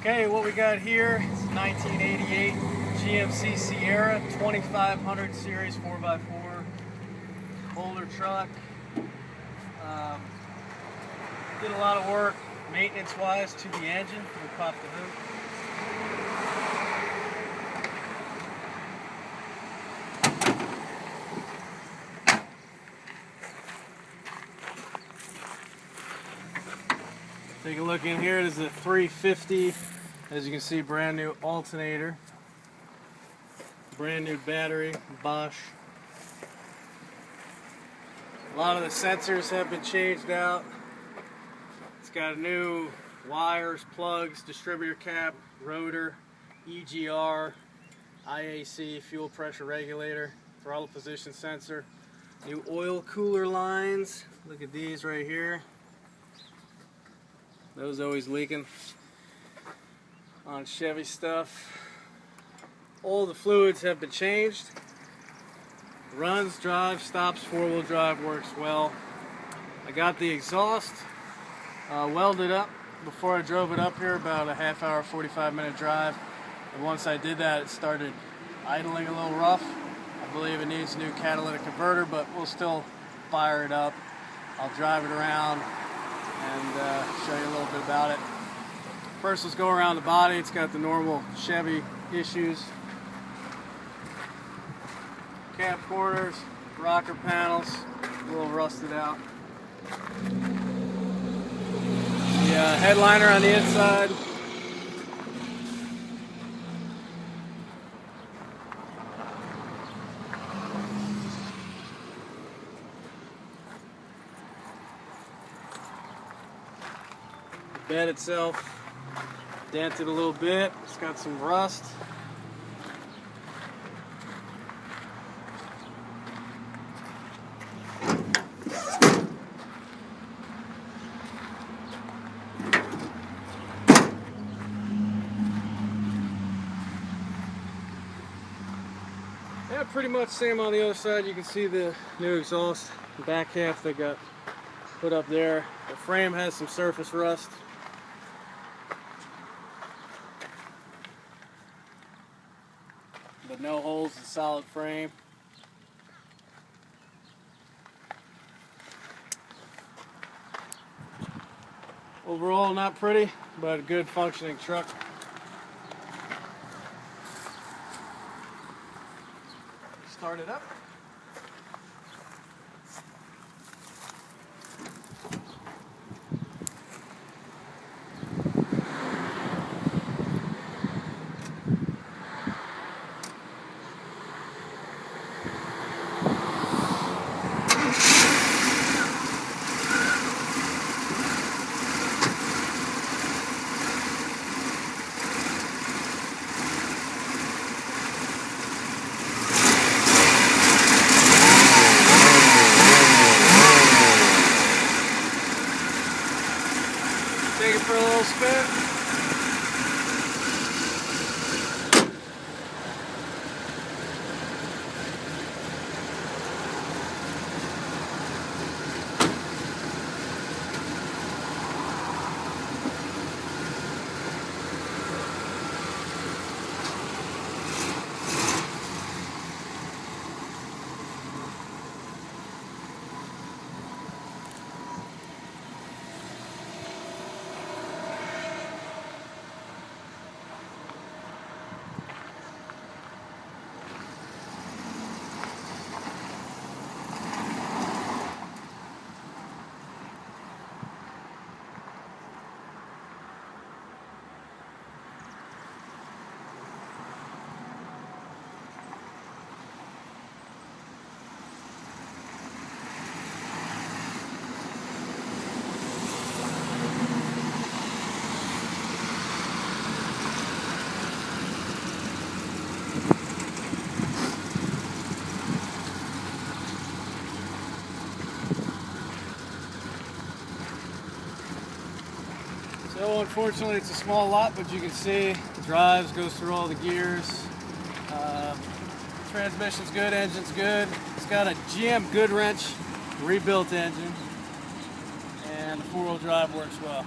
Okay, what we got here is 1988 GMC Sierra 2500 series 4x4 older truck. Did a lot of work maintenance wise to the engine. We'll pop the hood. Take a look in here. This is a 350. As you can see, brand new alternator, brand new battery, Bosch. A lot of the sensors have been changed out. It's got new wires, plugs, distributor cap, rotor, EGR, IAC, fuel pressure regulator, throttle position sensor, new oil cooler lines. Look at these right here. Those always leaking on Chevy stuff. All the fluids have been changed. Runs, drives, stops, four-wheel drive works well. I got the exhaust welded up before I drove it up here, about a half hour, 45-minute drive. And once I did that, it started idling a little rough. I believe it needs a new catalytic converter, but we'll still fire it up. I'll drive it around and show you a little bit about it. First, let's go around the body. It's got the normal Chevy issues. Cab corners, rocker panels, a little rusted out. The headliner on the inside. The bed itself dented a little bit. It's got some rust. Yeah, pretty much same on the other side. You can see the new exhaust, the back half that got put up there. The frame has some surface rust. But no holes, a solid frame. Overall, not pretty, but a good functioning truck. Start it up. Take it for a little spin. So unfortunately it's a small lot, but you can see the drives, goes through all the gears. Transmission's good, engine's good. It's got a GM Goodwrench rebuilt engine, and the four-wheel drive works well.